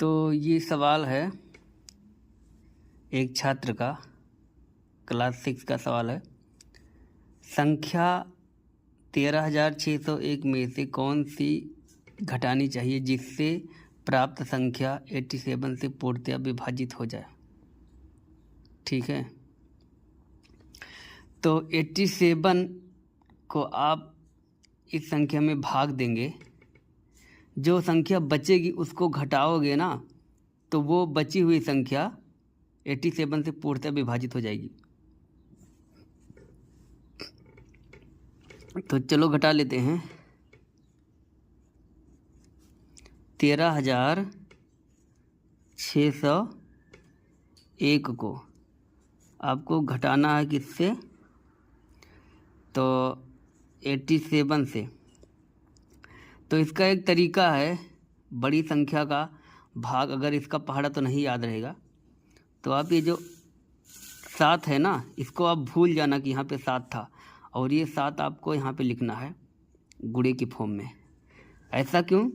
तो ये सवाल है एक छात्र का, क्लास 6 का सवाल है। संख्या 13,601 में से कौन सी घटानी चाहिए जिससे प्राप्त संख्या 87 से पूर्णतया विभाजित हो जाए। ठीक है, तो 87 को आप इस संख्या में भाग देंगे, जो संख्या बचेगी उसको घटाओगे ना, तो वो बची हुई संख्या 87 से पूर्णतः विभाजित हो जाएगी। तो चलो घटा लेते हैं। 13,601 को आपको घटाना है किससे, तो 87 से। तो इसका एक तरीका है, बड़ी संख्या का भाग, अगर इसका पहाड़ा तो नहीं याद रहेगा तो आप ये जो 7 है ना, इसको आप भूल जाना कि यहाँ पे 7 था, और ये 7 आपको यहाँ पे लिखना है गुणे की फॉर्म में। ऐसा क्यों?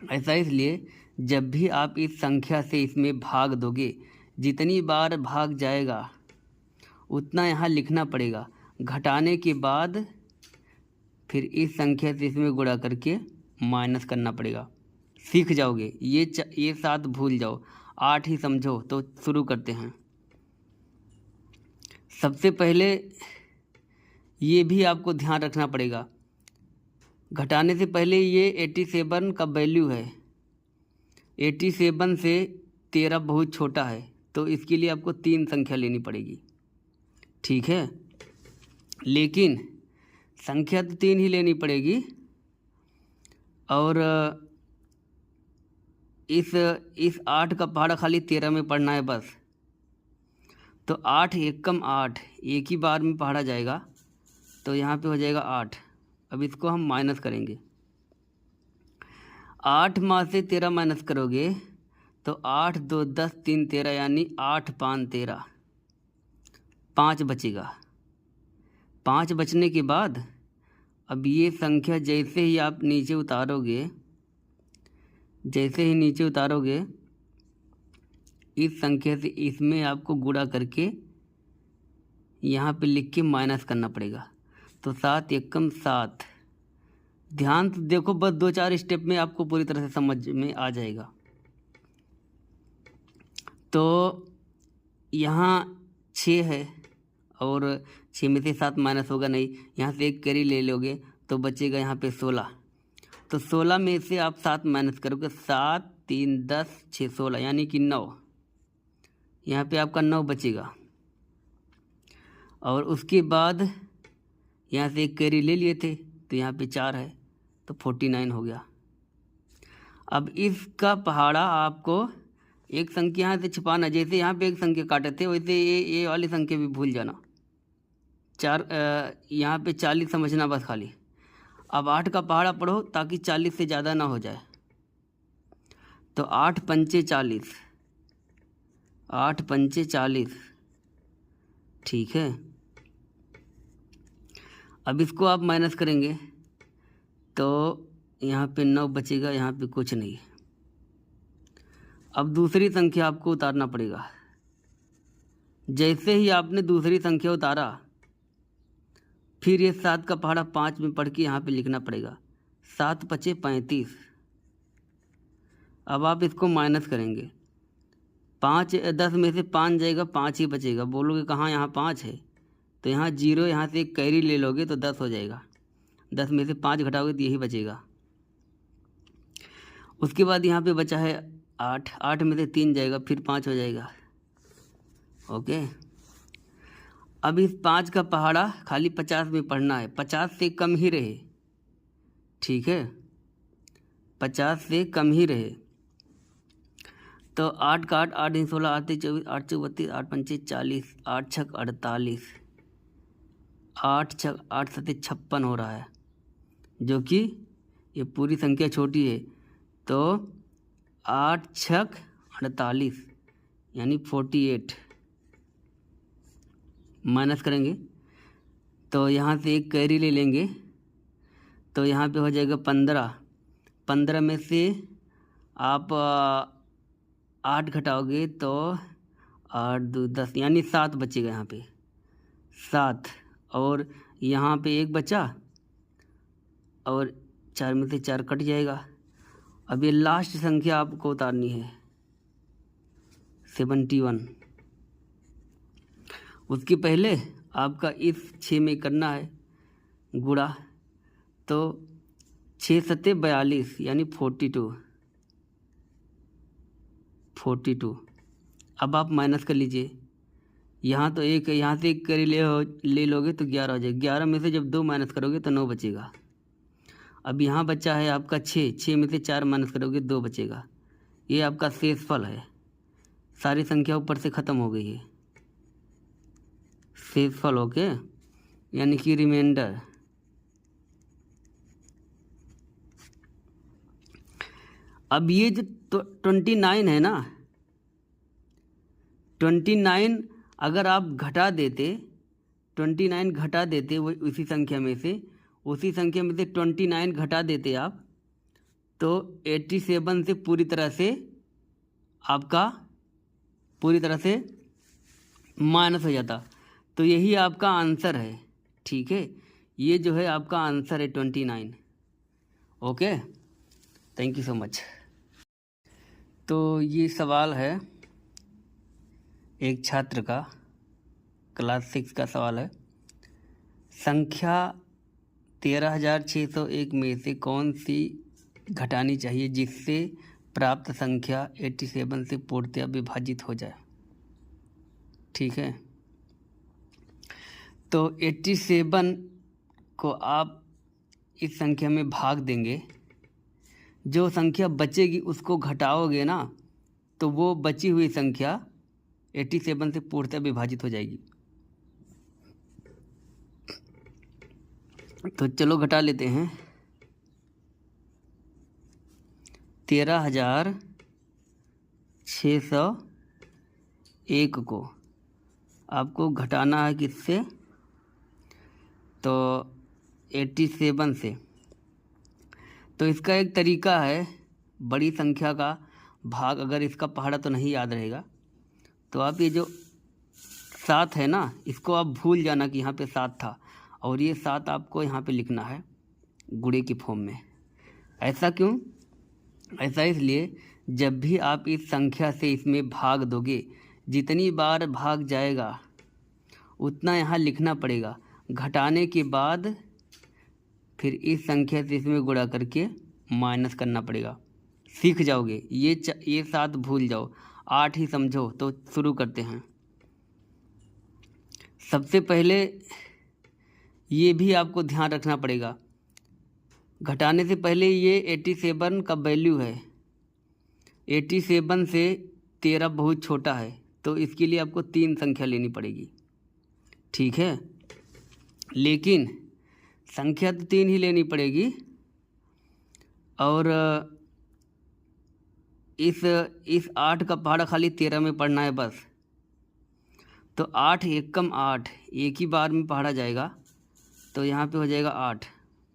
ऐसा इसलिए जब भी आप इस संख्या से इसमें भाग दोगे, जितनी बार भाग जाएगा उतना यहाँ लिखना पड़ेगा। घटाने के बाद फिर इस संख्या से इसमें गुणा करके माइनस करना पड़ेगा। सीख जाओगे, ये 7 भूल जाओ, 8 ही समझो। तो शुरू करते हैं। सबसे पहले ये भी आपको ध्यान रखना पड़ेगा, घटाने से पहले ये 87 का वैल्यू है। 87 से 13 बहुत छोटा है, तो इसके लिए आपको 3 संख्या लेनी पड़ेगी। ठीक है, लेकिन संख्या तो 3 ही लेनी पड़ेगी, और इस 8 का पहाड़ा खाली 13 में पढ़ना है बस। तो 8 एकम 8, एक ही बार में पहाड़ा जाएगा, तो यहाँ पे हो जाएगा 8। अब इसको हम माइनस करेंगे। 8 में से 13 माइनस करोगे तो 8 2 10 3 13, यानी 8 5 13, 5 बचेगा। 5 बचने के बाद अब ये संख्या जैसे ही आप नीचे उतारोगे, इस संख्या से इसमें आपको गुणा करके यहाँ पे लिख के माइनस करना पड़ेगा। तो 7 एकम 7। ध्यान से देखो, बस 2-4 स्टेप में आपको पूरी तरह से समझ में आ जाएगा। तो यहाँ 6 है, और 6 में से 7 माइनस होगा नहीं, यहाँ से एक कैरी ले लोगे तो बचेगा यहाँ पे 16। तो 16 में से आप 7 माइनस करोगे, 7 3 10 6 16, यानी कि 9। यहाँ पे आपका 9 बचेगा। और उसके बाद यहाँ से एक कैरी ले लिए थे, तो यहाँ पे 4 है, तो 49 हो गया। अब इसका पहाड़ा आपको एक संख्या यहाँ से छुपाना, जैसे यहाँ पे एक संख्या काटे थे वैसे ये वाली संख्या भी भूल जाना। 4 यहाँ पे 40 समझना बस खाली। अब 8 का पहाड़ा पढ़ो ताकि 40 से ज़्यादा ना हो जाए। तो 8 पंचे 40, 8 पंचे 40। ठीक है, अब इसको आप माइनस करेंगे तो यहाँ पे 9 बचेगा, यहाँ पे कुछ नहीं। अब दूसरी संख्या आपको उतारना पड़ेगा। जैसे ही आपने दूसरी संख्या उतारा, फिर ये 7 का पहाड़ा 5 में पढ़ के यहाँ पे लिखना पड़ेगा। 7 पचे 35। अब आप इसको माइनस करेंगे। 5 10 में से 5 जाएगा, 5 ही बचेगा। बोलोगे कहाँ, यहाँ 5 है, तो यहाँ 0, यहाँ से एक कैरी ले लोगे तो 10 हो जाएगा। 10 में से 5 घटाओगे तो यही बचेगा। उसके बाद यहाँ पे बचा है 8, 8 में से 3 जाएगा, फिर 5 हो जाएगा। ओके, अब इस 5 का पहाड़ा खाली 50 में पढ़ना है, 50 से कम ही रहे। ठीक है, 50 से कम ही रहे। तो 8 का 8, 8 16, 8 24, 8 32, 8 पंचे 40, 8 छक 48, 8 छक 8 सते 56 हो रहा है, जो कि ये पूरी संख्या छोटी है। तो 8 छक 48, यानी 48। माइनस करेंगे तो यहाँ से एक कैरी ले लेंगे, तो यहाँ पे हो जाएगा 15। 15 में से आप 8 घटाओगे तो 8 2 10 यानी 7 बचेगा यहाँ पे 7, और यहाँ पे 1 बचा और 4 में से 4 कट जाएगा। अब ये लास्ट संख्या आपको उतारनी है 71। उसके पहले आपका इस 6 में करना है गुणा, तो 6 सत्ते 42 यानी 42। अब आप माइनस कर लीजिए, यहाँ तो 1 है, यहाँ से 1 करी ले लोगे तो 11 हो जाएगा। 11 में से जब 2 माइनस करोगे तो 9 बचेगा। अब यहाँ बचा है आपका 6 में से 4 माइनस करोगे 2 बचेगा। ये आपका शेषफल है। सारी संख्या ऊपर से ख़त्म हो गई है, शेषफल ओके, यानी कि रिमाइंडर। अब ये जो 29 है ना, 29 अगर आप घटा देते, 29 घटा देते वो उसी संख्या में से 29 घटा देते आप, तो 87 से पूरी तरह से माइनस हो जाता। तो यही आपका आंसर है, ठीक है। ये जो है आपका आंसर है 29। Okay, thank you so much. तो ये सवाल है एक छात्र का, क्लास 6 का सवाल है। संख्या 13,601 में से कौन सी घटानी चाहिए जिससे प्राप्त संख्या 87 से पूर्णतः विभाजित हो जाए। ठीक है, तो 87 को आप इस संख्या में भाग देंगे, जो संख्या बचेगी उसको घटाओगे ना, तो वो बची हुई संख्या 87 से पूर्णतः विभाजित हो जाएगी। तो चलो घटा लेते हैं। 13,601 को आपको घटाना है किससे, तो 87 से। तो इसका एक तरीका है, बड़ी संख्या का भाग, अगर इसका पहाड़ा तो नहीं याद रहेगा तो आप ये जो 7 है ना, इसको आप भूल जाना कि यहाँ पे 7 था, और ये 7 आपको यहाँ पे लिखना है गुणे की फॉर्म में। ऐसा क्यों? ऐसा इसलिए जब भी आप इस संख्या से इसमें भाग दोगे, जितनी बार भाग जाएगा उतना यहाँ लिखना पड़ेगा। घटाने के बाद फिर इस संख्या से इसमें गुणा करके माइनस करना पड़ेगा। सीख जाओगे, ये 7 भूल जाओ, 8 ही समझो। तो शुरू करते हैं। सबसे पहले ये भी आपको ध्यान रखना पड़ेगा, घटाने से पहले ये 87 का वैल्यू है। 87 से 13 बहुत छोटा है, तो इसके लिए आपको 3 संख्या लेनी पड़ेगी। ठीक है, लेकिन संख्या तो 3 ही लेनी पड़ेगी, और इस 8 का पहाड़ा खाली 13 में पढ़ना है बस। तो 8 एकम 8, एक ही बार में पहाड़ा जाएगा, तो यहाँ पे हो जाएगा 8।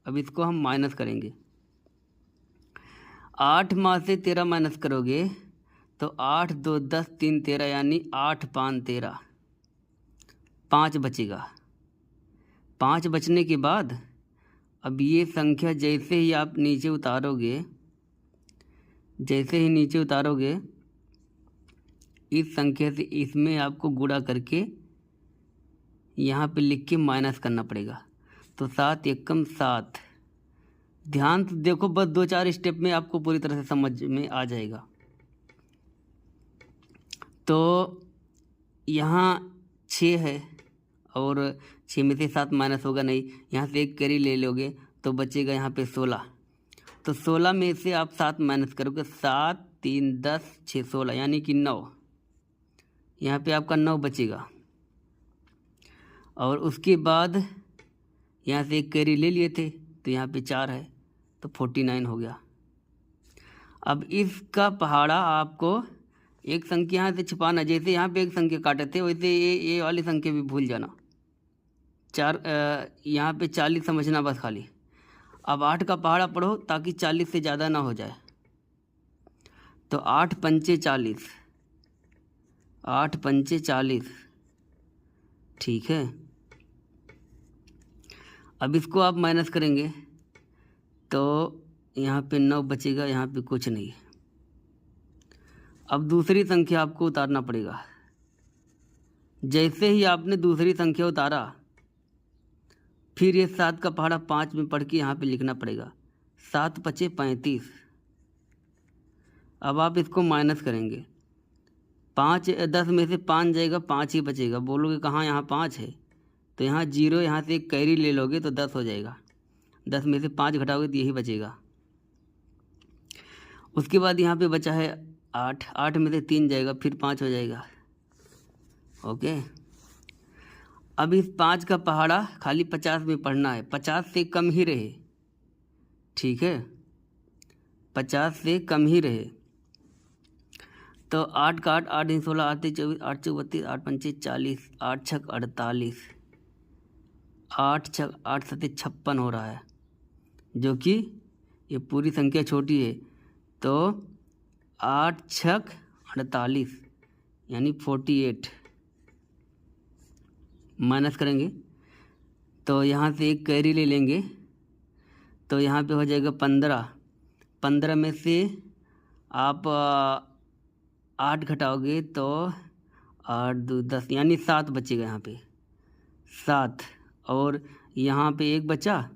अब इसको हम माइनस करेंगे। 8 में से 13 माइनस करोगे तो 8 2 10 3 13, यानी 8 5 13, 5 बचेगा। 5 बचने के बाद अब ये संख्या जैसे ही आप नीचे उतारोगे, इस संख्या से इसमें आपको गुणा करके यहाँ पे लिख के माइनस करना पड़ेगा। तो 7 एकम 7। ध्यान से देखो, बस 2-4 स्टेप में आपको पूरी तरह से समझ में आ जाएगा। तो यहाँ 6 है, और 6 में से 7 माइनस होगा नहीं, यहाँ से 1 कैरी ले लोगे तो बचेगा यहाँ पे 16। तो 16 में से आप 7 माइनस करोगे, 7 3 10 6 16, यानी कि 9। यहाँ पे आपका 9 बचेगा। और उसके बाद यहाँ से 1 कैरी ले लिए थे, तो यहाँ पे 4 है, तो 49 हो गया। अब इसका पहाड़ा आपको एक संख्या यहाँ से छुपाना, जैसे यहाँ पे एक संख्या काटे थे वैसे ये वाली संख्या भी भूल जाना। 4 यहाँ पे 40 समझना बस खाली। अब 8 का पहाड़ा पढ़ो ताकि 40 से ज़्यादा ना हो जाए। तो 8 पंचे 40, 8 पंचे 40, ठीक है। अब इसको आप माइनस करेंगे तो यहाँ पे 9 बचेगा, यहाँ पे कुछ नहीं। अब दूसरी संख्या आपको उतारना पड़ेगा। जैसे ही आपने दूसरी संख्या उतारा, फिर ये 7 का पहाड़ा 5 में पढ़ के यहाँ पे लिखना पड़ेगा। 7 पचे 35। अब आप इसको माइनस करेंगे। 5 10 में से 5 जाएगा, 5 ही बचेगा। बोलोगे कहाँ, यहाँ 5 है, तो यहाँ 0, यहाँ से एक कैरी ले लोगे तो 10 हो जाएगा। 10 में से 5 घटाओगे तो यही बचेगा। उसके बाद यहाँ पे बचा है 8, 8 में से 3 जाएगा, फिर 5 हो जाएगा। ओके, अब इस 5 का पहाड़ा खाली 50 में पढ़ना है, 50 से कम ही रहे, ठीक है, 50 से कम ही रहे। तो 8 का 8, 8 16, 8 24, 8 32, 8 पंचे 40, 8 छक 48, 8 छक 8 सते 56 हो रहा है, जो कि ये पूरी संख्या छोटी है। तो 8 छक 48 यानी 48। माइनस करेंगे तो यहाँ से एक कैरी ले लेंगे, तो यहाँ पे हो जाएगा 15। 15 में से आप 8 घटाओगे तो 8 2 10 यानी 7 बचेगा यहाँ पे, 7। और यहाँ पे 1 बचा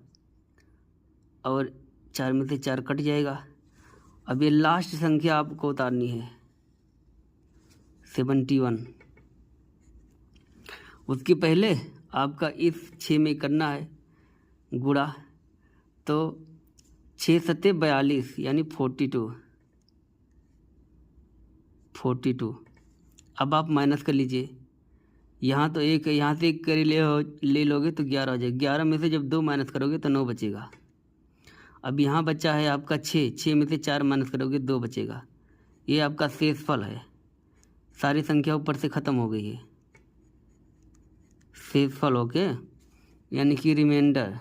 और 4 में से 4 कट जाएगा। अब ये लास्ट संख्या आपको उतारनी है 71। उसके पहले आपका इस 6 में करना है गुणा, तो 6 सत्ते 42 यानी 42। अब आप माइनस कर लीजिए। यहाँ तो एक है, यहाँ से एक कैरी ले लोगे तो 11 हो जाएगा। 11 में से जब 2 माइनस करोगे तो 9 बचेगा। अब यहाँ बचा है आपका 6, 6 में से 4 माइनस करोगे 2 बचेगा। ये आपका शेषफल है। सारी संख्या ऊपर से ख़त्म हो गई है, शेषफल। ओके, यानी कि रिमाइंडर।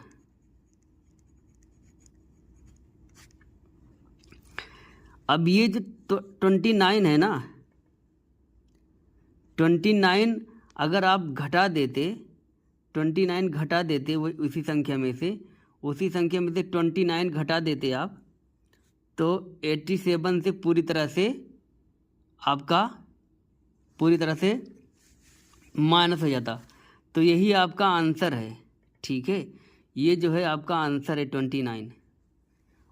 अब ये जो 29 है ना, 29 अगर आप घटा देते, 29 घटा देते वो उसी संख्या में से 29 घटा देते आप, तो 87 से पूरी तरह से माइनस हो जाता। तो यही आपका आंसर है, ठीक है। ये जो है आपका आंसर है 29।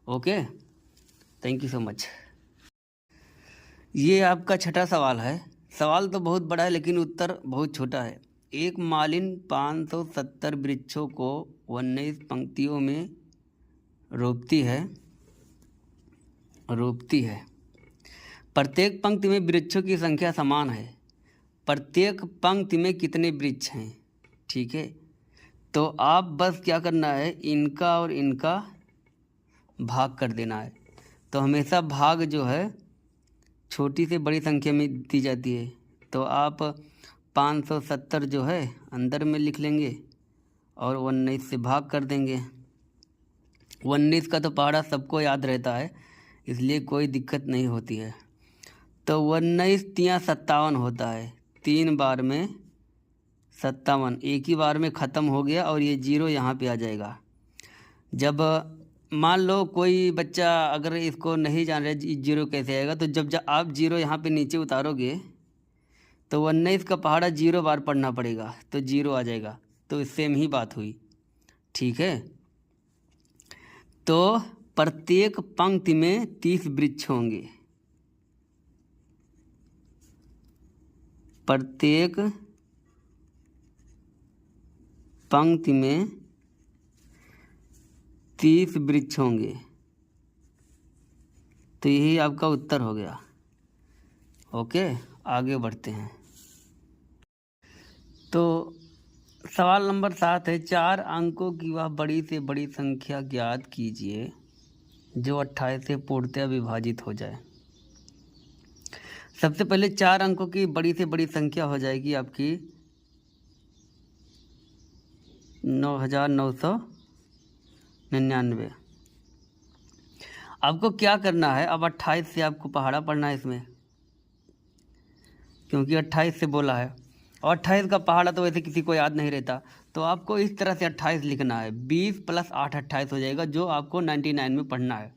Okay, thank you so much. ये आपका छठा सवाल है। सवाल तो बहुत बड़ा है लेकिन उत्तर बहुत छोटा है। एक मालिन 570 वृक्षों को 19 पंक्तियों में रोपती है। प्रत्येक पंक्ति में वृक्षों की संख्या समान है। प्रत्येक पंक्ति में कितने वृक्ष हैं, ठीक है। तो आप बस क्या करना है, इनका और इनका भाग कर देना है। तो हमेशा भाग जो है छोटी से बड़ी संख्या में दी जाती है। तो आप 570 जो है अंदर में लिख लेंगे और 19 से भाग कर देंगे। 19 का तो पहाड़ा सबको याद रहता है, इसलिए कोई दिक्कत नहीं होती है। तो 19 तिया 57 होता है। 3 बार में 57, एक ही बार में ख़त्म हो गया और ये 0 यहाँ पे आ जाएगा। जब मान लो कोई बच्चा अगर इसको नहीं जान रहे 0 कैसे आएगा, तो जब आप 0 यहाँ पे नीचे उतारोगे तो 19 का पहाड़ा 0 बार पढ़ना पड़ेगा, तो 0 आ जाएगा। तो सेम ही बात हुई, ठीक है। तो प्रत्येक पंक्ति में 30 वृक्ष होंगे। प्रत्येक पंक्ति में 30 वृक्ष होंगे। तो यही आपका उत्तर हो गया। ओके, आगे बढ़ते हैं। तो सवाल नंबर 7 है, 4 अंकों की वह बड़ी से बड़ी संख्या ज्ञात कीजिए जो 28 से पूर्णतः विभाजित हो जाए। सबसे पहले 4 अंकों की बड़ी से बड़ी संख्या हो जाएगी आपकी 9999। आपको क्या करना है, अब 28 से आपको पहाड़ा पढ़ना है इसमें, क्योंकि 28 से बोला है और 28 का पहाड़ा तो वैसे किसी को याद नहीं रहता। तो आपको इस तरह से 28 लिखना है, 20 + 8 28 हो जाएगा, जो आपको 99 में पढ़ना है।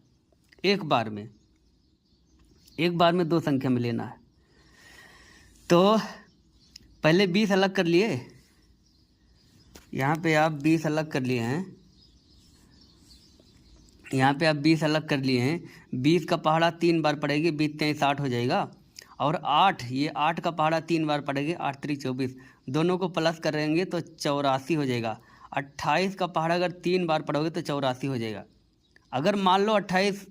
एक बार में 2 संख्या में लेना है। तो पहले 20 अलग कर लिए, यहाँ पे आप 20 अलग कर लिए हैं, 20 का पहाड़ा 3 बार पड़ेगी, 20 3 60 हो जाएगा। और 8, ये 8 का पहाड़ा 3 बार पड़ेगी, 8 3 24, दोनों को प्लस करेंगे तो 84 हो जाएगा। 28 का पहाड़ा अगर 3 बार पढ़ोगे तो 84 हो जाएगा। अगर मान लो 28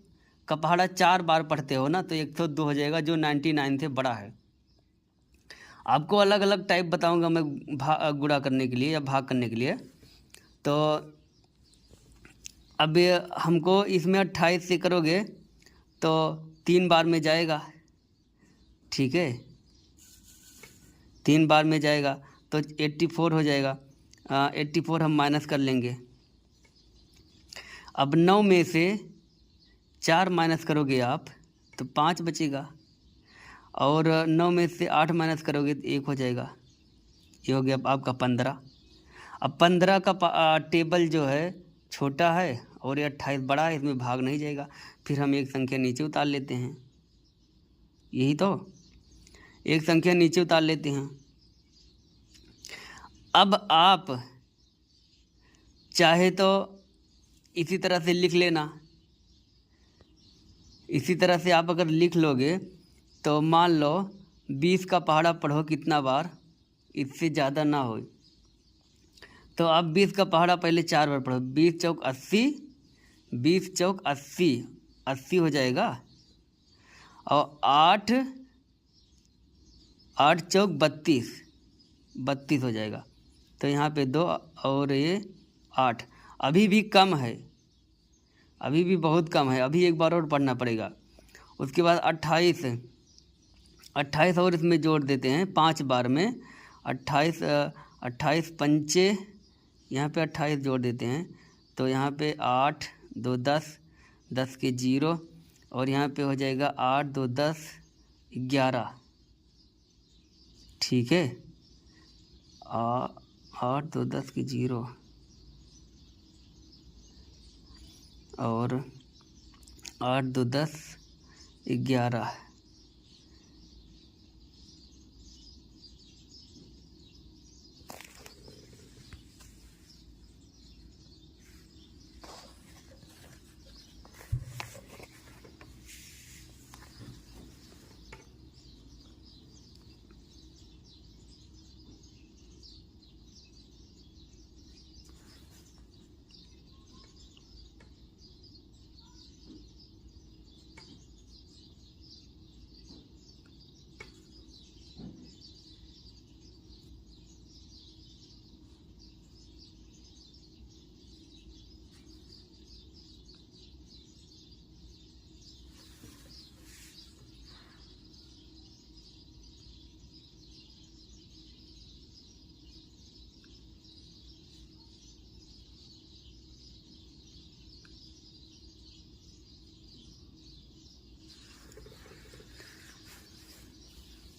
का पहाड़ा 4 बार पढ़ते हो ना, तो 102 हो जाएगा, जो 99 से बड़ा है। आपको अलग अलग टाइप बताऊंगा मैं गुणा करने के लिए या भाग करने के लिए। तो अब हमको इसमें 28 से करोगे तो 3 बार में जाएगा, ठीक है, 3 बार में जाएगा तो 84 हो जाएगा। 84 हम माइनस कर लेंगे। अब 9 में से 4 माइनस करोगे आप तो 5 बचेगा, और 9 में से 8 माइनस करोगे तो 1 हो जाएगा। ये हो गया आपका 15। अब 15 का टेबल जो है छोटा है और ये 28 बड़ा है, इसमें भाग नहीं जाएगा। फिर हम एक संख्या नीचे उतार लेते हैं, यही तो, एक संख्या नीचे उतार लेते हैं। अब आप चाहे तो इसी तरह से लिख लेना, इसी तरह से आप अगर लिख लोगे तो मान लो 20 का पहाड़ा पढ़ो कितना बार, इससे ज़्यादा ना हो, तो आप 20 का पहाड़ा पहले 4 बार पढ़ो। 20 चौक 80, 20 चौक 80, 80 हो जाएगा। और 8 चौक 32, 32 हो जाएगा। तो यहाँ पे 2 और ये 8, अभी भी कम है, अभी भी बहुत कम है, अभी एक बार और पढ़ना पड़ेगा। उसके बाद 28 और इसमें जोड़ देते हैं 5 बार में। 28 पंचे, यहाँ पे 28 जोड़ देते हैं तो यहाँ पे 8 2 10, 10 के 0, और यहाँ पे हो जाएगा 8 2 10 11, ठीक है। 8 2 10 के 0 और 8 2 10 11।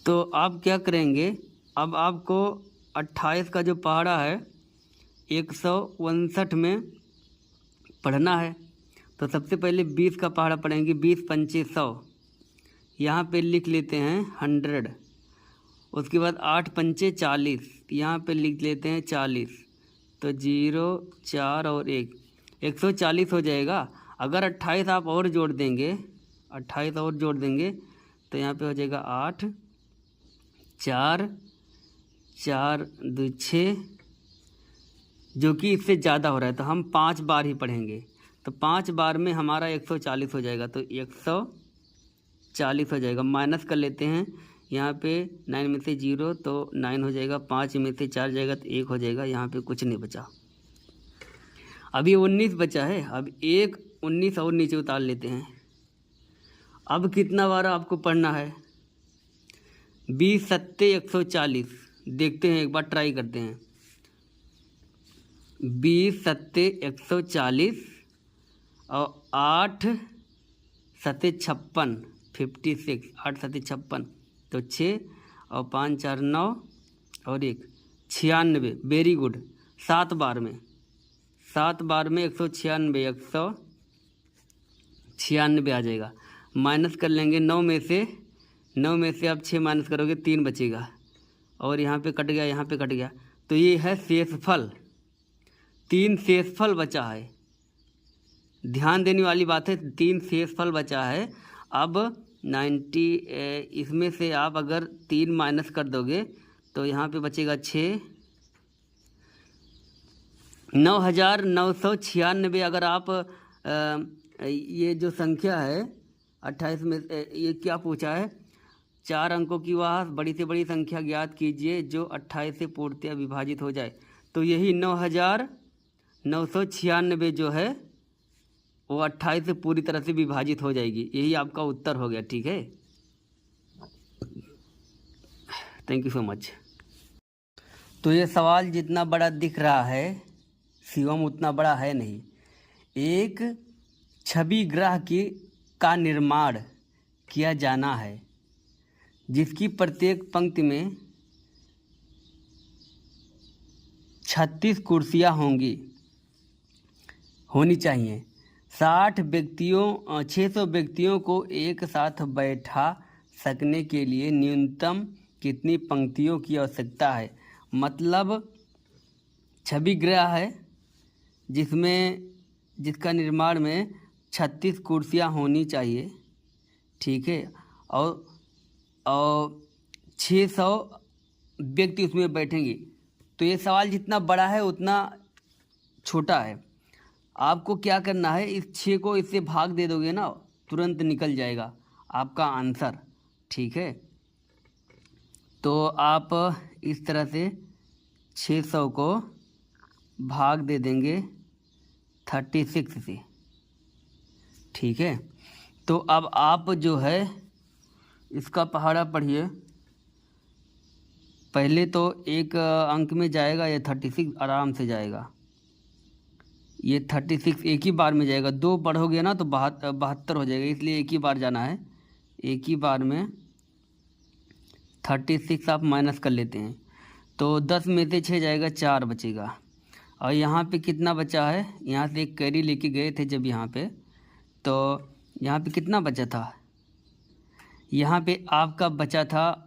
तो आप क्या करेंगे, अब आपको 28 का जो पहाड़ा है 159 में पढ़ना है। तो सबसे पहले 20 का पहाड़ा पढ़ेंगे, 20 पंचे 100, यहाँ पे लिख लेते हैं 100। उसके बाद 8 पंचे 40, यहाँ पे लिख लेते हैं 40, तो 0 4 और 1, 140 हो जाएगा। अगर 28 आप और जोड़ देंगे, 28 और जोड़ देंगे तो यहाँ पे हो जाएगा 8 4 4 2 6, जो कि इससे ज़्यादा हो रहा है, तो हम 5 बार ही पढ़ेंगे। तो 5 बार में हमारा 140 हो जाएगा, तो 140 हो जाएगा। माइनस कर लेते हैं, यहाँ पे 9 में से 0 तो 9 हो जाएगा, 5 में से 4 जाएगा तो 1 हो जाएगा, यहाँ पे कुछ नहीं बचा। अभी 19 बचा है, अब 19 और नीचे उतार लेते हैं। अब कितना बार आपको पढ़ना है, 20 सत्ते 140, देखते हैं एक बार, ट्राई करते हैं। 20 सत्ते 140 और 8 सते 56, 56, 8 सते 56, तो 6 और 5 4 9 और 1 96। Very good. 7 बार में 196, 196 आ जाएगा। माइनस कर लेंगे 9 में से आप 6 माइनस करोगे 3 बचेगा, और यहाँ पे कट गया, यहाँ पे कट गया, तो ये है शेषफल। 3 शेषफल बचा है। ध्यान देने वाली बात है, 3 शेषफल बचा है। अब 90 इसमें से आप अगर 3 माइनस कर दोगे तो यहाँ पे बचेगा 6। 9996। अगर आप ये जो संख्या है 28 में ये क्या पूछा है, 4 अंकों की वह बड़ी से बड़ी संख्या ज्ञात कीजिए जो 28 से पूर्णतः विभाजित हो जाए। तो यही 9996 जो है वो 28 से पूरी तरह से विभाजित हो जाएगी। यही आपका उत्तर हो गया। ठीक है, थैंक यू सो मच। तो ये सवाल जितना बड़ा दिख रहा है शिवम उतना बड़ा है नहीं। एक छवि ग्रह का निर्माण किया जाना है जिसकी प्रत्येक पंक्ति में 36 कुर्सियां होनी चाहिए। 600 व्यक्तियों को एक साथ बैठा सकने के लिए न्यूनतम कितनी पंक्तियों की आवश्यकता है। मतलब छवि ग्रह है जिसका निर्माण में 36 कुर्सियां होनी चाहिए। ठीक है, और 600 व्यक्ति उसमें बैठेंगे। तो ये सवाल जितना बड़ा है उतना छोटा है। आपको क्या करना है, इस 6 को इससे भाग दे दोगे ना, तुरंत निकल जाएगा आपका आंसर। ठीक है, तो आप इस तरह से 600 को भाग दे देंगे 36 से। ठीक है, तो अब आप जो है इसका पहाड़ा पढ़िए। पहले तो एक अंक में जाएगा, ये 36 आराम से जाएगा। ये 36 एक ही बार में जाएगा। 2 पढ़ोगे ना तो 72 हो जाएगा, इसलिए एक ही बार जाना है। एक ही बार में 36 आप माइनस कर लेते हैं तो 10 में से 6 जाएगा, 4 बचेगा। और यहाँ पे कितना बचा है, यहाँ से एक कैरी लेके गए थे जब यहाँ पे, तो यहाँ पे कितना बचा था, यहाँ पे आपका बचा था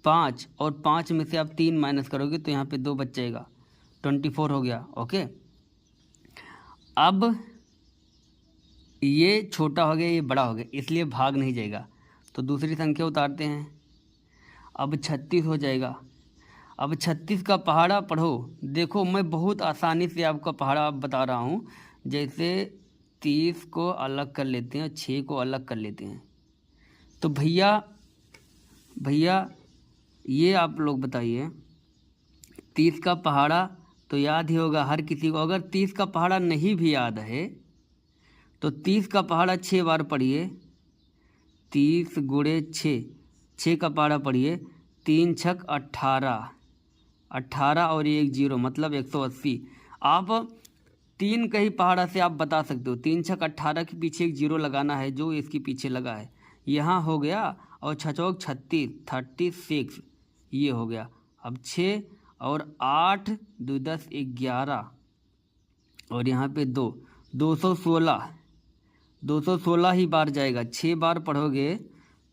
5, और 5 में से आप 3 माइनस करोगे तो यहाँ पे 2 बच जाएगा, 24 हो गया। ओके, अब ये छोटा हो गया, ये बड़ा हो गया, इसलिए भाग नहीं जाएगा। तो दूसरी संख्या उतारते हैं। अब 36 हो जाएगा। अब 36 का पहाड़ा पढ़ो। देखो मैं बहुत आसानी से आपका पहाड़ा बता रहा हूँ। जैसे 30 को अलग कर लेते हैं, 6 को अलग कर लेते हैं। तो भैया ये आप लोग बताइए, 30 का पहाड़ा तो याद ही होगा हर किसी को। अगर 30 का पहाड़ा नहीं भी याद है तो 30 का पहाड़ा 6 बार पढ़िए। 30 गुणे 6 का पहाड़ा पढ़िए। 3 छक 18, 18 और 1 0 मतलब 180। आप 3 का ही पहाड़ा से आप बता सकते हो। 3 छक 18 के पीछे एक 0 लगाना है जो इसके पीछे लगा है, यहाँ हो गया। और 6 चौक 36, 36 ये हो गया। अब 6 और 8 2 10 11 और यहाँ पे 2 216 ही बार जाएगा। 6 बार पढ़ोगे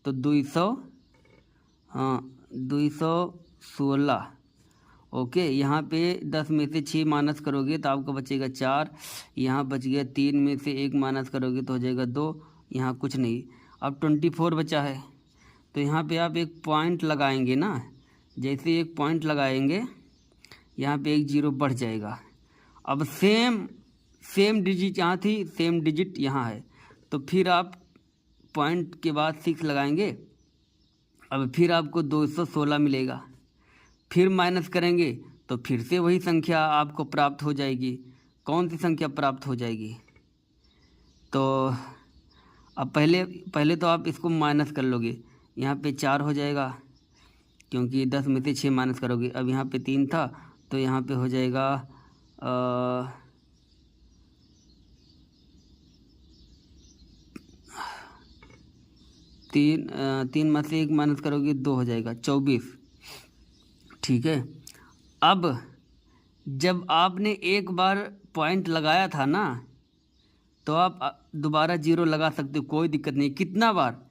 तो 216। ओके, यहाँ पे 10 में से 6 माइनस करोगे तो आपका बचेगा 4, यहाँ बच गया। 3 में से 1 माइनस करोगे तो हो जाएगा 2, यहाँ कुछ नहीं। अब 24 बचा है, तो यहाँ पे आप एक पॉइंट लगाएंगे ना। जैसे एक पॉइंट लगाएंगे यहाँ पे एक 0 बढ़ जाएगा। अब सेम डिजिट यहाँ थी, सेम डिजिट यहाँ है, तो फिर आप पॉइंट के बाद 6 लगाएंगे। अब फिर आपको 216 मिलेगा। फिर माइनस करेंगे तो फिर से वही संख्या आपको प्राप्त हो जाएगी। कौन सी संख्या प्राप्त हो जाएगी, तो अब पहले तो आप इसको माइनस कर लोगे। यहाँ पे 4 हो जाएगा क्योंकि 10 में से 6 माइनस करोगे। अब यहाँ पे 3 था तो यहाँ पे हो जाएगा 5 तीन में से 1 माइनस करोगे 2 हो जाएगा 24। ठीक है, अब जब आपने एक बार पॉइंट लगाया था ना, तो आप दोबारा 0 लगा सकते हो, कोई दिक्कत नहीं। कितना बार?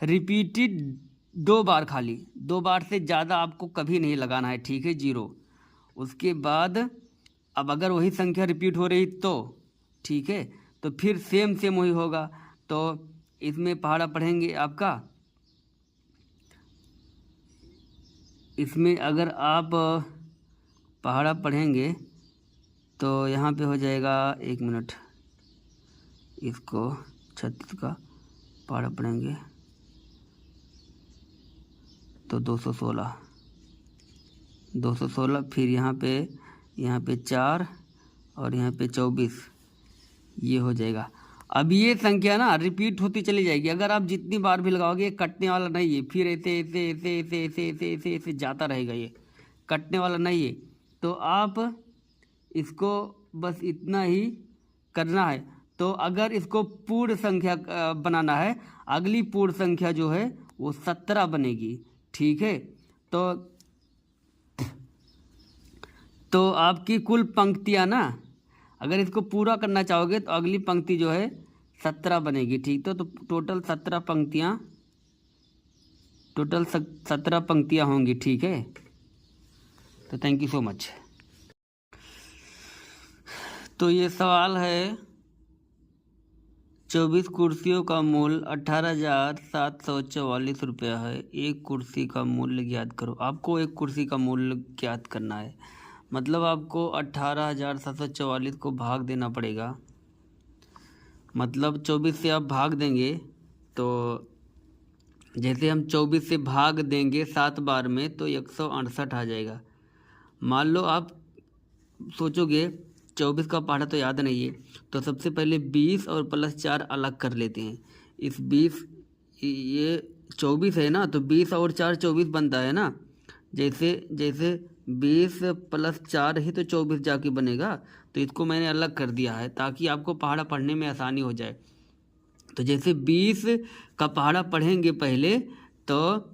रिपीटेड 2 बार, खाली 2 बार से ज़्यादा आपको कभी नहीं लगाना है। ठीक है, 0। उसके बाद अब अगर वही संख्या रिपीट हो रही तो ठीक है, तो फिर सेम वही होगा। तो इसमें पहाड़ा पढ़ेंगे आपका, इसमें अगर आप पहाड़ा पढ़ेंगे तो यहाँ पे हो जाएगा, 1 मिनट, इसको 36 का पहाड़ा पढ़ेंगे तो 216, फिर यहाँ पे 4 और यहाँ पे 24, ये हो जाएगा। अब ये संख्या ना रिपीट होती चली जाएगी। अगर आप जितनी बार भी लगाओगे, कटने वाला नहीं है, फिर ऐसे ऐसे ऐसे ऐसे ऐसे ऐसे ऐसे ऐसे जाता रहेगा, ये कटने वाला नहीं है। तो आप इसको बस इतना ही करना है। तो अगर इसको पूर्ण संख्या बनाना है, अगली पूर्ण संख्या जो है वो 17 बनेगी। ठीक है, तो आपकी कुल पंक्तियाँ ना, अगर इसको पूरा करना चाहोगे तो अगली पंक्ति जो है 17 बनेगी। ठीक, तो टोटल 17 पंक्तियाँ होंगी। ठीक है, तो थैंक यू सो मच। तो ये सवाल है, 24 कुर्सियों का मूल्य 18,744 रुपया है। एक कुर्सी का मूल्य ज्ञात करो। आपको एक कुर्सी का मूल्य ज्ञात करना है, मतलब आपको 18,744 को भाग देना पड़ेगा। मतलब 24 से आप भाग देंगे तो जैसे हम 24 से भाग देंगे 7 बार में तो 168 आ जाएगा। मान लो आप सोचोगे 24 का पहाड़ा तो याद नहीं है, तो सबसे पहले 20 और +4 अलग कर लेते हैं। इस 20, ये 24 है ना, तो 20 और 4 24 बनता है ना। जैसे 20 + 4 ही तो 24 जाके बनेगा, तो इसको मैंने अलग कर दिया है ताकि आपको पहाड़ा पढ़ने में आसानी हो जाए। तो जैसे 20 का पहाड़ा पढ़ेंगे पहले, तो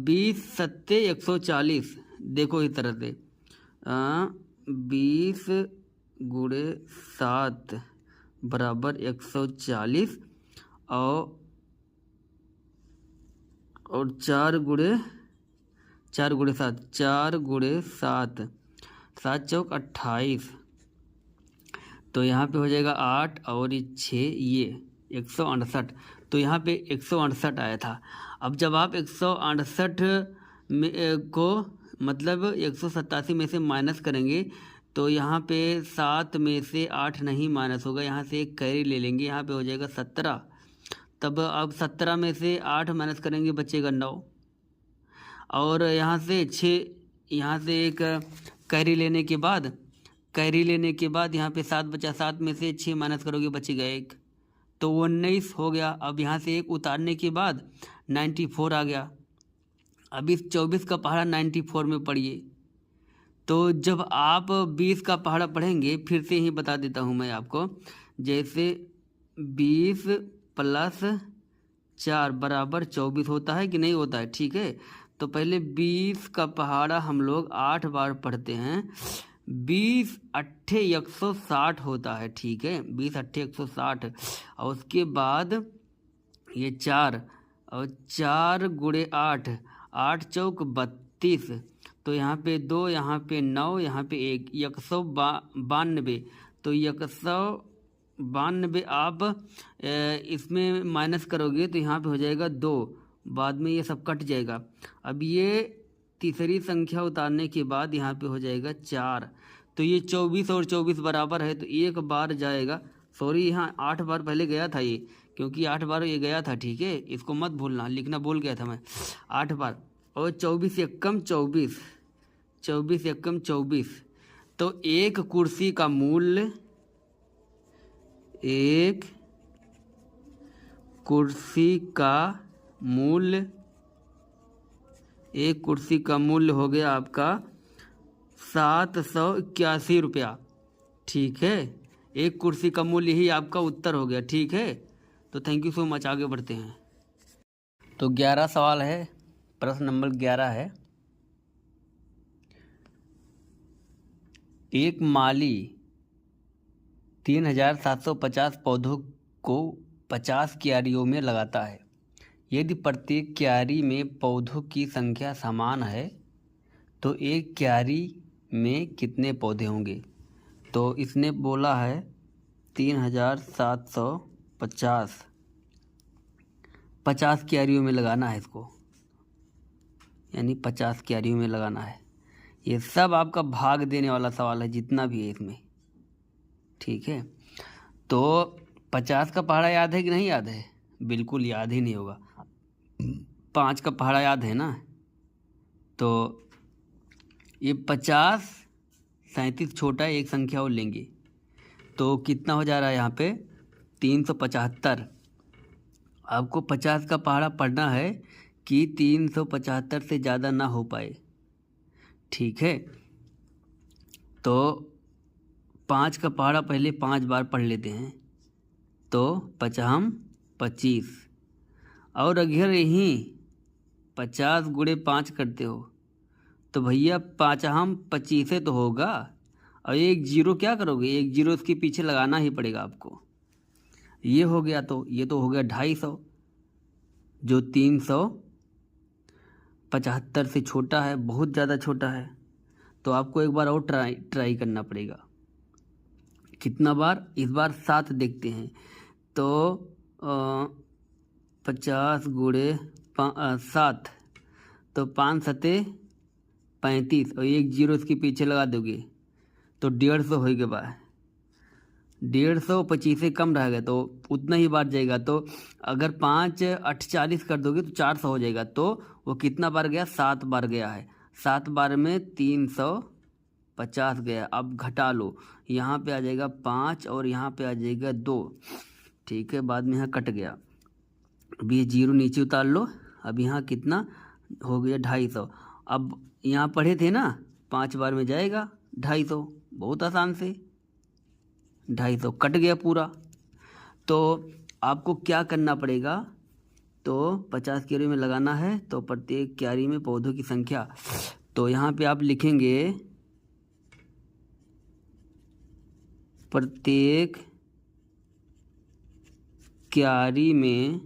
20 सत्ते 140, देखो इस तरह से 20 गुणे 7 बराबर 140 और 4 गुणे 7, 4 गुणे 7, 7 चौक 28, तो यहाँ पे हो जाएगा 8 और 6, ये 168। तो यहाँ पे 168 आया था। अब जब आप 168 में को मतलब 187 में से माइनस करेंगे तो यहाँ पे 7 में से 8 नहीं माइनस होगा, यहाँ से एक कैरी ले लेंगे, यहाँ पे हो जाएगा 17। तब अब 17 में से 8 माइनस करेंगे, बचेगा 9, और यहाँ से 6, यहाँ से एक कैरी लेने के बाद यहाँ पे 7 बचा, 7 में से 6 माइनस करोगे, बचेगा 1, तो 19 हो गया। अब यहाँ से 1 उतारने के बाद 94 आ गया। अब इस 24 का पहाड़ा 94 में पढ़िए। तो जब आप 20 का पहाड़ा पढ़ेंगे, फिर से ही बता देता हूँ मैं आपको, जैसे 20 + 4 बराबर 24 होता है कि नहीं होता है। ठीक है, तो पहले 20 का पहाड़ा हम लोग 8 बार पढ़ते हैं, 20 8 160 होता है। ठीक है, 20 8 160, और उसके बाद ये 4 और 4 गुणे 8, 8 चौक 32, तो यहाँ पे 2, यहाँ पे 9, यहाँ पे 1, 192। तो 192 आप इसमें माइनस करोगे तो यहाँ पे हो जाएगा 2, बाद में ये सब कट जाएगा। अब ये तीसरी संख्या उतारने के बाद यहाँ पे हो जाएगा 4, तो ये 24 और 24 बराबर है, तो एक बार जाएगा, सॉरी यहाँ 8 बार पहले गया था ये, क्योंकि 8 बार ये गया था। ठीक है, इसको मत भूलना, लिखना भूल गया था मैं, 8 बार, और 24 एकम 24, 24 एकम 24, तो एक कुर्सी का मूल्य, एक कुर्सी का मूल्य हो गया आपका 781 रुपया। ठीक है, एक कुर्सी का मूल्य ही आपका उत्तर हो गया। ठीक है, तो थैंक यू सो मच, आगे बढ़ते हैं। तो 11 सवाल है, प्रश्न नंबर 11 है, एक माली 3750 पौधों को 50 क्यारियों में लगाता है। यदि प्रत्येक क्यारी में पौधों की संख्या समान है तो एक क्यारी में कितने पौधे होंगे। तो इसने बोला है 3750 50 क्यारियों में लगाना है इसको, यानी 50 क्यारियों में लगाना है। ये सब आपका भाग देने वाला सवाल है जितना भी है इसमें, ठीक है। तो 50 का पहाड़ा याद है कि नहीं याद है? बिल्कुल याद ही नहीं होगा। 5 का पहाड़ा याद है ना? तो ये 50 37 छोटा है, एक संख्या और लेंगे तो कितना हो जा रहा है यहाँ पे 375। आपको 50 का पहाड़ा पढ़ना है कि 375 से ज़्यादा ना हो पाए, ठीक है। तो 5 का पहाड़ा पहले 5 बार पढ़ लेते हैं, तो 50 25, और अगर यहीं 50 गुणे 5 करते हो तो भैया 5 25 तो होगा, और एक जीरो क्या करोगे, एक जीरो इसके पीछे लगाना ही पड़ेगा आपको। ये हो गया, तो ये तो हो गया 250 जो 375 से छोटा है, बहुत ज़्यादा छोटा है। तो आपको एक बार और ट्राई करना पड़ेगा। कितना बार? इस बार 7 देखते हैं। तो 50 गुणे 7 तो 5 सते 35, और एक जीरो इसके पीछे लगा दोगे तो 150 हो गया बार। 150 25 से कम रहेगा तो उतना ही बार जाएगा। तो अगर 5 48 कर दोगे तो 400 हो जाएगा। तो वो कितना बार गया? 7 बार गया है। 7 बार में 350 गया। अब घटा लो, यहाँ पे आ जाएगा 5 और यहाँ पे आ जाएगा 2, ठीक है। बाद में यहाँ कट गया, अब ये जीरो नीचे उतार लो। अब यहाँ कितना हो गया? 250। अब यहाँ पढ़े थे ना 5 बार में जाएगा 250, बहुत आसान से 250 कट गया पूरा। तो आपको क्या करना पड़ेगा? तो 50 क्यारी में लगाना है, तो प्रत्येक क्यारी में पौधों की संख्या, तो यहाँ पे आप लिखेंगे प्रत्येक क्यारी में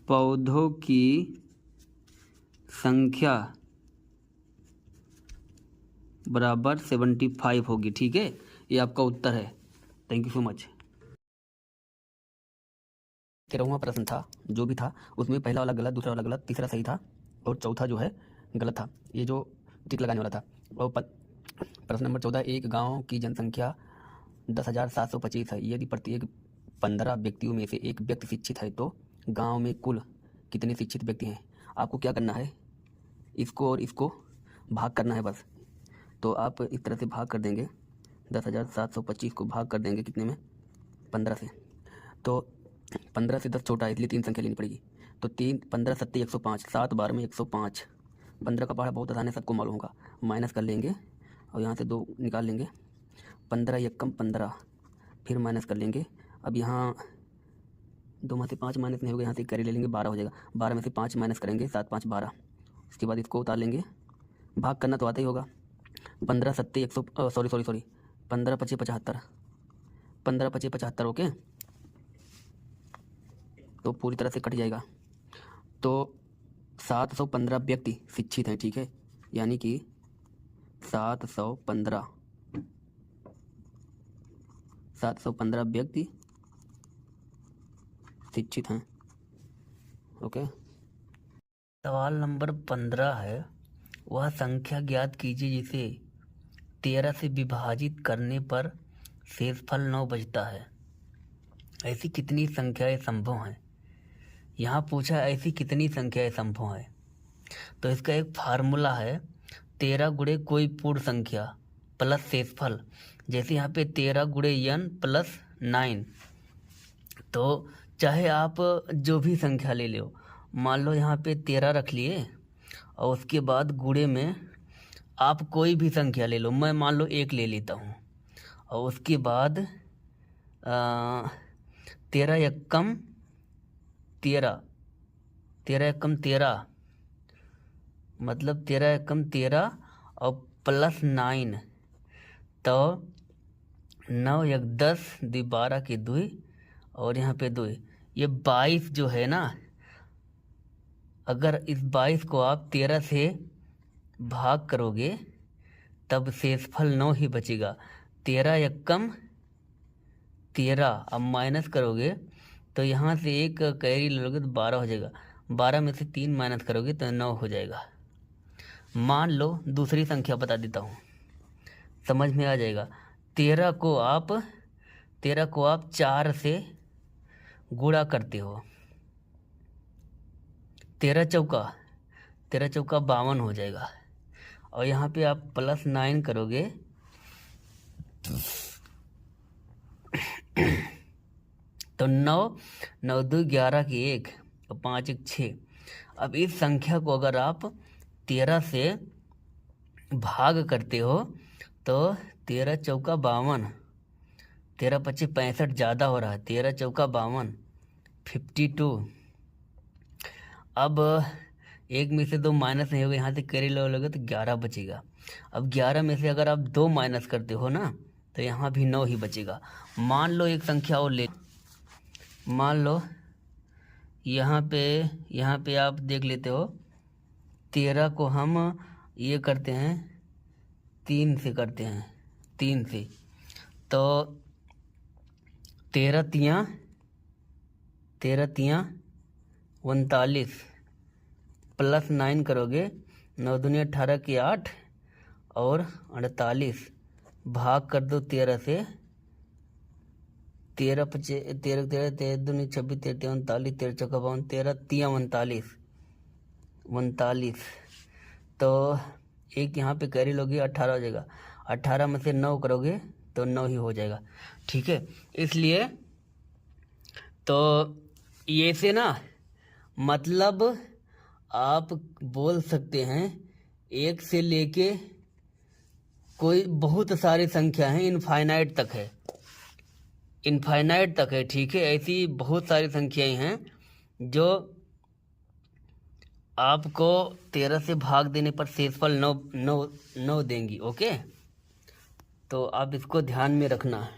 पौधों की संख्या बराबर 75 होगी, ठीक है। ये आपका उत्तर है। Thank you so much. 13वां प्रश्न था, जो भी था उसमें पहला वाला गलत, दूसरा वाला गलत, तीसरा सही था और चौथा जो है गलत था। ये जो टिक लगाने वाला था। और प्रश्न नंबर 14, एक गांव की जनसंख्या 10,725 है। यदि प्रत्येक 15 व्यक्तियों में से एक व्यक्ति शिक्षित है तो गांव में कुल कितने शिक्षित व्यक्ति हैं। आपको क्या करना है? इसको और इसको भाग करना है बस। तो आप इस तरह से भाग कर देंगे, 10,725 को भाग कर देंगे कितने में? 15 से। तो 15 से 10 छोटा है, इसलिए 3 संख्या लेनी पड़ेगी। तो 3 15 सत्ते 105, 7 बार में 105। 15 का पहाड़ा बहुत आसान है, सबको मालूम होगा। माइनस कर लेंगे और यहाँ से 2 निकाल लेंगे। 15 एकम 15, फिर माइनस कर लेंगे। अब यहाँ 2 में से 5 माइनस नहीं होगा, यहाँ से कैरी ले लेंगे, 12 हो जाएगा। 12 में से 5 माइनस करेंगे, 7 5 12। उसके बाद इसको उतार लेंगे। भाग करना तो आता ही होगा। 15 सत्ते 100 सॉरी 15 पचे 75, 15 पचे 75, ओके। तो पूरी तरह से कट जाएगा। तो 715 व्यक्ति शिक्षित हैं, ठीक है। यानी कि 715 व्यक्ति शिक्षित हैं, ओके। सवाल नंबर 15 है, वह संख्या ज्ञात कीजिए जिसे 13 से विभाजित करने पर शेषफल 9 बचता है। ऐसी कितनी संख्याएं संभव हैं? यहाँ पूछा ऐसी कितनी संख्याएं संभव हैं। तो इसका एक फार्मूला है, 13 गुणे कोई पूर्ण संख्या प्लस शेषफल। जैसे यहाँ पे 13 गुणे n प्लस 9। तो चाहे आप जो भी संख्या ले लो, मान लो यहाँ पे 13 रख लिए और उसके बाद गुणे में आप कोई भी संख्या ले लो। मैं मान लो 1 ले लेता हूँ और उसके बाद 13 एकम 13, 13 एकम 13, मतलब 13 एकम 13 और प्लस 9, तो 9 एक 10, 2 12 की 2 और यहाँ पे 2, ये 22 जो है ना, अगर इस 22 को आप 13 से भाग करोगे तब शेषफल 9 ही बचेगा। 13 एकम 13, अब माइनस करोगे तो यहाँ से एक कैरी लोगे तो 12 हो जाएगा, 12 में से 3 माइनस करोगे तो 9 हो जाएगा। मान लो दूसरी संख्या बता देता हूँ, समझ में आ जाएगा। 13 को आप 4 से गुणा करते हो, 13 चौका 52 हो जाएगा, और यहाँ पे आप प्लस 9 करोगे तो 9 2 11 की 1 और 5 1 6। अब इस संख्या को अगर आप 13 से भाग करते हो तो 13 चौका 52, 13 25 65 ज़्यादा हो रहा है, 13 चौका 52 52। अब एक में से 2 माइनस नहीं होगा, यहाँ से कैरी लोगे तो 11 बचेगा। अब 11 में से अगर आप 2 माइनस करते हो ना तो यहाँ भी 9 ही बचेगा। मान लो एक संख्या और ले, मान लो यहाँ पे आप देख लेते हो, 13 को हम ये करते हैं 3 से करते हैं, 3 से, तो 13 तियाँ 39 प्लस 9 करोगे, 9 दूनी 18 की 8 और 48, भाग कर दो 13 से, 13 दूनी 26 13 39 13 चौका 52, 13 तियाँ 39, तो एक यहाँ पे कैरी लोगे 18 हो जाएगा, 18 में से 9 करोगे तो 9 ही हो जाएगा। ठीक है, इसलिए तो ये से ना, मतलब आप बोल सकते हैं 1 से लेके कोई बहुत सारी संख्या है, इनफाइनाइट तक है। ठीक है, ऐसी बहुत सारी संख्याएं हैं जो आपको 13 से भाग देने पर शेषफल 9 देंगी। ओके, तो आप इसको ध्यान में रखना है।